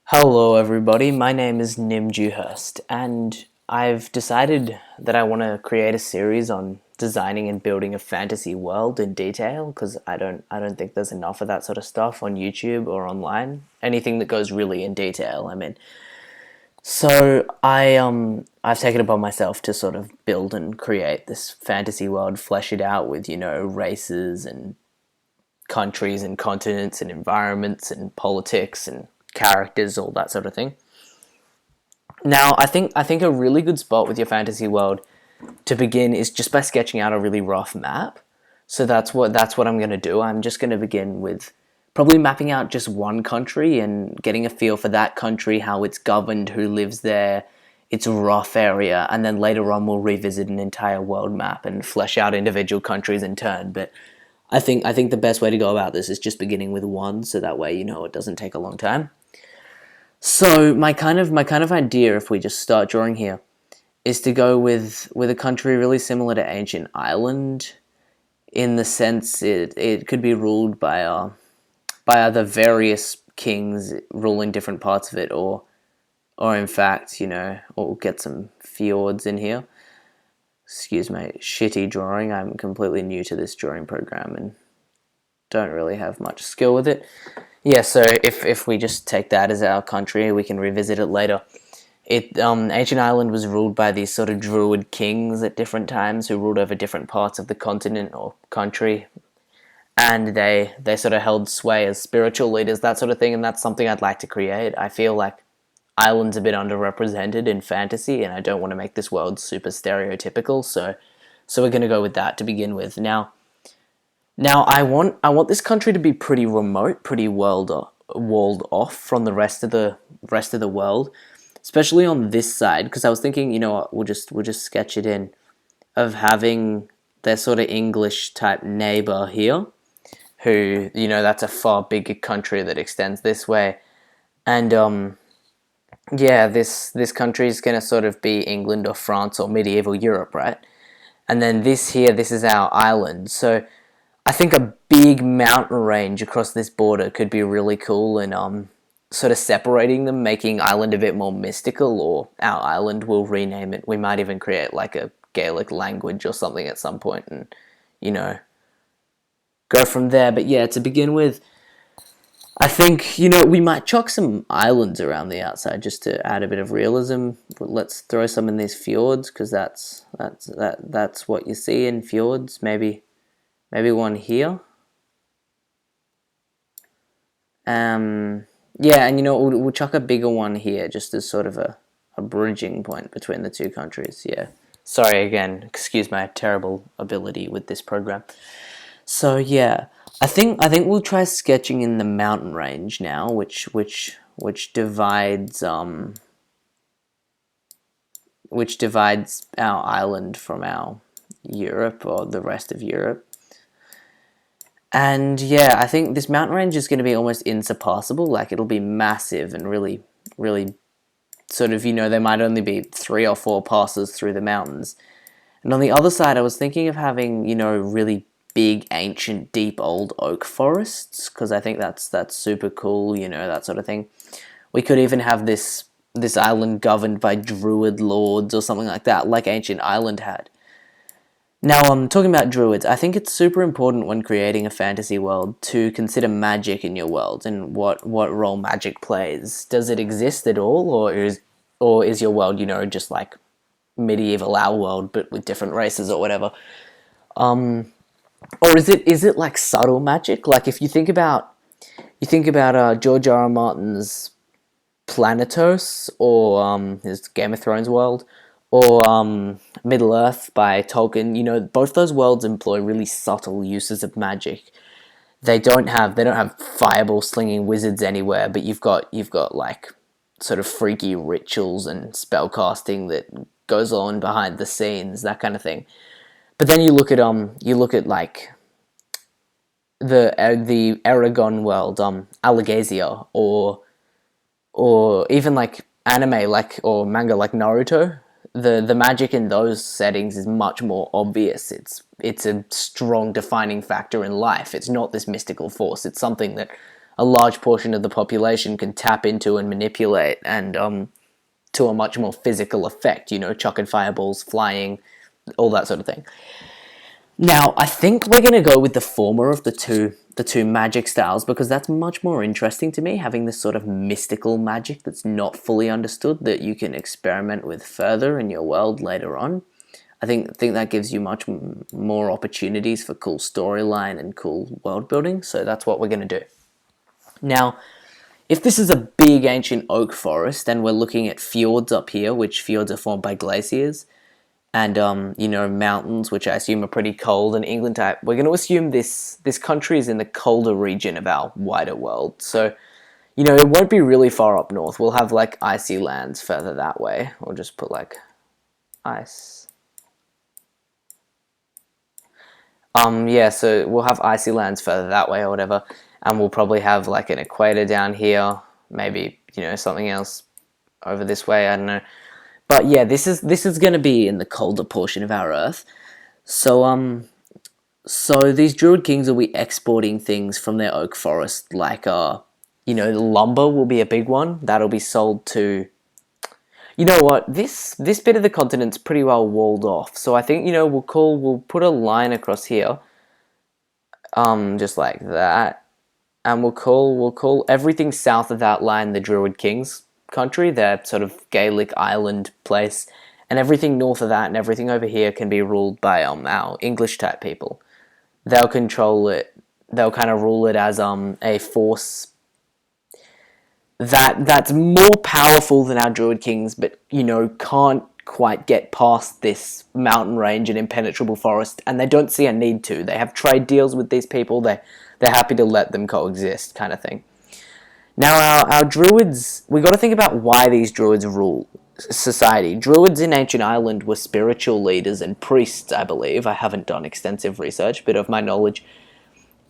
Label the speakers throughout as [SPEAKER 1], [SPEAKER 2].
[SPEAKER 1] Hello, everybody. My name is Nim Dewhurst, and I've decided that I want to create a series on designing and building a fantasy world in detail because I don't think there's enough of that sort of stuff on YouTube or online. Anything that goes really in detail, I mean. I've taken it upon myself to sort of build and create this fantasy world, flesh it out with races and countries and continents and environments and politics and characters, all that sort of thing. Now, I think a really good spot with your fantasy world to begin is just by sketching out a really rough map. So that's what I'm going to do. I'm just going to begin with probably mapping out just one country and getting a feel for that country, how it's governed, who lives there, its rough area, and then later on we'll revisit an entire world map and flesh out individual countries in turn. But I think the best way to go about this is just beginning with one, so that way it doesn't take a long time. So my kind of idea, if we just start drawing here, is to go with a country really similar to ancient Ireland, in the sense it could be ruled by either various kings ruling different parts of it, or in fact, or get some fjords in here. Excuse my shitty drawing. I'm completely new to this drawing program and don't really have much skill with it. Yeah, so if we just take that as our country, we can revisit it later. Ancient Ireland was ruled by these sort of druid kings at different times who ruled over different parts of the continent or country, and they sort of held sway as spiritual leaders, that sort of thing, and that's something I'd like to create. I feel like Ireland's a bit underrepresented in fantasy, and I don't want to make this world super stereotypical, so we're gonna go with that to begin with. Now, I want this country to be pretty remote, pretty walled off from the rest of the world, especially on this side. Because I was thinking, what, we'll just sketch it in of having their sort of English type neighbor here, who that's a far bigger country that extends this way, and yeah, this country is gonna sort of be England or France or medieval Europe, right? And then this here, this is our island, so I think a big mountain range across this border could be really cool and sort of separating them, making Ireland a bit more mystical, or our island, we'll rename it. We might even create like a Gaelic language or something at some point and, you know, go from there. But yeah, to begin with, I think, we might chuck some islands around the outside just to add a bit of realism. But let's throw some in these fjords because that's what you see in fjords. Maybe one here. Yeah, and we'll chuck a bigger one here just as sort of a bridging point between the two countries. Yeah. Sorry again, excuse my terrible ability with this program. So yeah, I think we'll try sketching in the mountain range now, which divides our island from our Europe or the rest of Europe. And yeah, I think this mountain range is going to be almost insurpassable. Like it'll be massive and really, really sort of, there might only be 3 or 4 passes through the mountains. And on the other side, I was thinking of having, really big, ancient, deep, old oak forests because I think that's super cool, that sort of thing. We could even have this island governed by druid lords or something like that, like ancient Ireland had. Now, I'm talking about druids. I think it's super important when creating a fantasy world to consider magic in your world and what role magic plays. Does it exist at all, or is your world, just like medieval our world but with different races or whatever? Or is it like subtle magic? Like if you think about George R. R. Martin's Planetos, or his Game of Thrones world, or Middle Earth by Tolkien. Both those worlds employ really subtle uses of magic. They don't have fireball slinging wizards anywhere, but you've got like sort of freaky rituals and spell casting that goes on behind the scenes, that kind of thing. But then you look at like the Aragon world, Alagasia, or even like anime like or manga like Naruto. The magic in those settings is much more obvious. It's a strong defining factor in life. It's not this mystical force. It's something that a large portion of the population can tap into and manipulate, and to a much more physical effect, chucking fireballs, flying, all that sort of thing. Now, I think we're going to go with the former of the two magic styles, because that's much more interesting to me, having this sort of mystical magic that's not fully understood that you can experiment with further in your world later on. I think that gives you much more opportunities for cool storyline and cool world building, so that's what we're going to do. Now, if this is a big ancient oak forest, and we're looking at fjords up here, which fjords are formed by glaciers, and mountains, which I assume are pretty cold, and England type, we're going to assume this country is in the colder region of our wider world. So, it won't be really far up north. We'll have like icy lands further that way. We'll just put like ice. Yeah, so we'll have icy lands further that way or whatever, and we'll probably have like an equator down here, maybe, something else over this way, I don't know. But yeah, this is going to be in the colder portion of our Earth. So these Druid Kings will be exporting things from their oak forest, like lumber will be a big one. That'll be sold to. You know what? This bit of the continent's pretty well walled off. So I think we'll put a line across here, just like that, and we'll call everything south of that line the Druid Kings country, their sort of Gaelic island place, and everything north of that and everything over here can be ruled by our English type people. They'll control it. They'll kind of rule it as a force that's more powerful than our Druid Kings, but can't quite get past this mountain range and impenetrable forest, and they don't see a need to. They have trade deals with these people. They're happy to let them coexist, kind of thing. Now, our druids, we got to think about why these druids rule society. Druids in ancient Ireland were spiritual leaders and priests, I believe. I haven't done extensive research, but of my knowledge,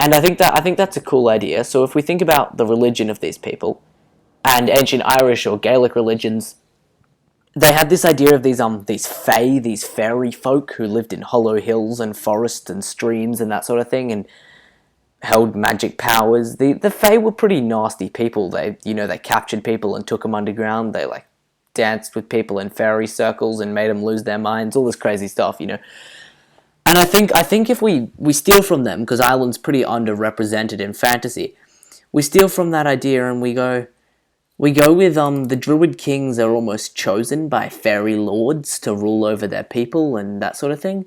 [SPEAKER 1] and I think that's a cool idea. So if we think about the religion of these people, and ancient Irish or Gaelic religions, they had this idea of these fae, these fairy folk who lived in hollow hills and forests and streams and that sort of thing, and held magic powers. The Fae were pretty nasty people. They captured people and took them underground. They danced with people in fairy circles and made them lose their minds. All this crazy stuff, And I think if we steal from them, because Ireland's pretty underrepresented in fantasy, we steal from that idea and we go with the Druid Kings are almost chosen by fairy lords to rule over their people and that sort of thing.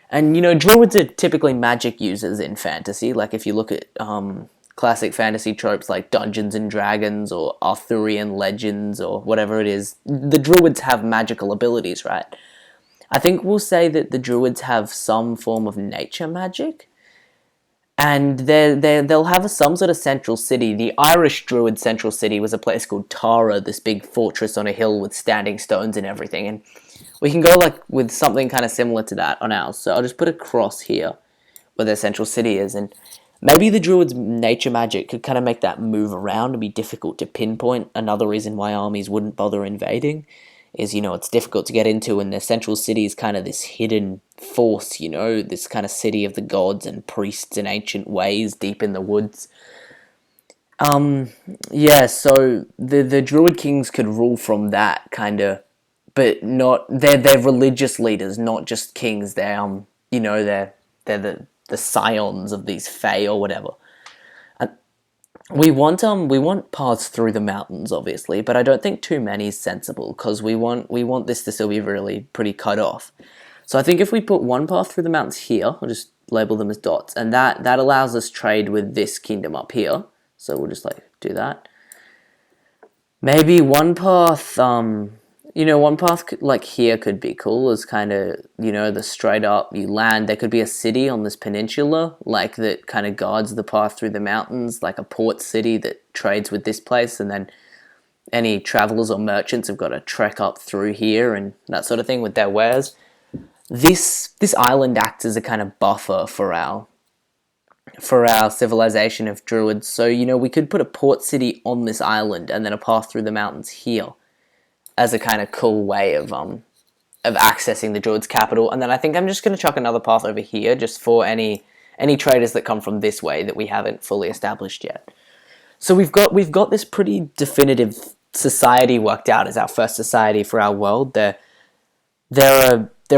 [SPEAKER 1] And, Druids are typically magic users in fantasy. Like, if you look at classic fantasy tropes like Dungeons and Dragons or Arthurian legends or whatever it is, the Druids have magical abilities, right? I think we'll say that the Druids have some form of nature magic. And they'll have some sort of central city. The Irish Druid central city was a place called Tara, this big fortress on a hill with standing stones and everything. And we can go with something kind of similar to that on ours. So I'll just put a cross here where their central city is. And maybe the Druids' nature magic could kind of make that move around and be difficult to pinpoint. Another reason why armies wouldn't bother invading is, it's difficult to get into, and their central city is kind of this hidden force, this kind of city of the gods and priests and ancient ways deep in the woods. Yeah, so the Druid Kings could rule from that kind of, but not, they're religious leaders, not just kings. They're they're the scions of these fae or whatever. And we want paths through the mountains, obviously, but I don't think too many is sensible, because we want this to still be really pretty cut off. So I think if we put one path through the mountains here, I'll just label them as dots, and that allows us trade with this kingdom up here. So we'll just do that. Maybe one path, one path here could be cool, as kind of, the straight up you land. There could be a city on this peninsula, that kind of guards the path through the mountains, like a port city that trades with this place, and then any travelers or merchants have got to trek up through here and that sort of thing with their wares. This island acts as a kind of buffer for our civilization of druids. So, we could put a port city on this island and then a path through the mountains here as a kind of cool way of accessing the druids' capital. And then I think I'm just going to chuck another path over here just for any traders that come from this way that we haven't fully established yet. So we've got this pretty definitive society worked out as our first society for our world. They're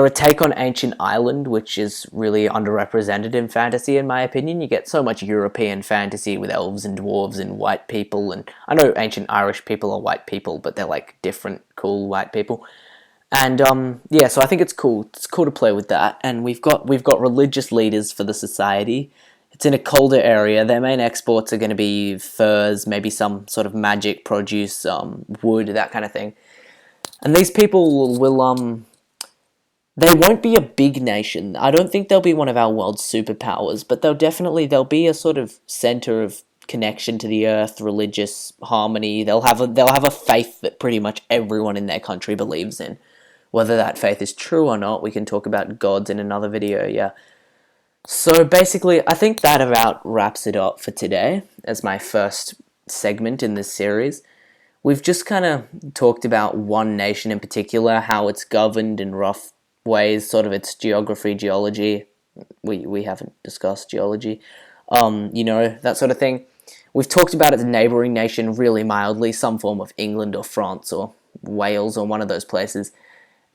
[SPEAKER 1] a take on ancient Ireland, which is really underrepresented in fantasy, in my opinion. You get so much European fantasy with elves and dwarves and white people, and I know ancient Irish people are white people, but they're like different, cool white people. And yeah, so I think it's cool. It's cool to play with that. And we've got religious leaders for the society. It's in a colder area. Their main exports are going to be furs, maybe some sort of magic produce, wood, that kind of thing. And these people will they won't be a big nation. I don't think they'll be one of our world's superpowers, but they'll be a sort of center of connection to the earth, religious harmony. They'll have a faith that pretty much everyone in their country believes in. Whether that faith is true or not, we can talk about gods in another video, yeah. So basically, I think that about wraps it up for today as my first segment in this series. We've just kind of talked about one nation in particular, how it's governed in rough ways, sort of its geography, geology. We haven't discussed geology, that sort of thing. We've talked about its neighbouring nation really mildly, some form of England or France or Wales or one of those places.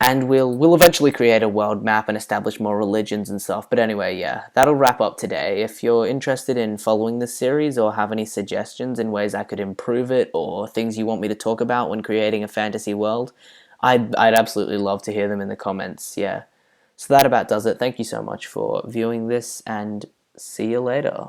[SPEAKER 1] And we'll eventually create a world map and establish more religions and stuff. But anyway, yeah, that'll wrap up today. If you're interested in following this series or have any suggestions in ways I could improve it or things you want me to talk about when creating a fantasy world, I'd absolutely love to hear them in the comments, yeah. So that about does it. Thank you so much for viewing this, and see you later.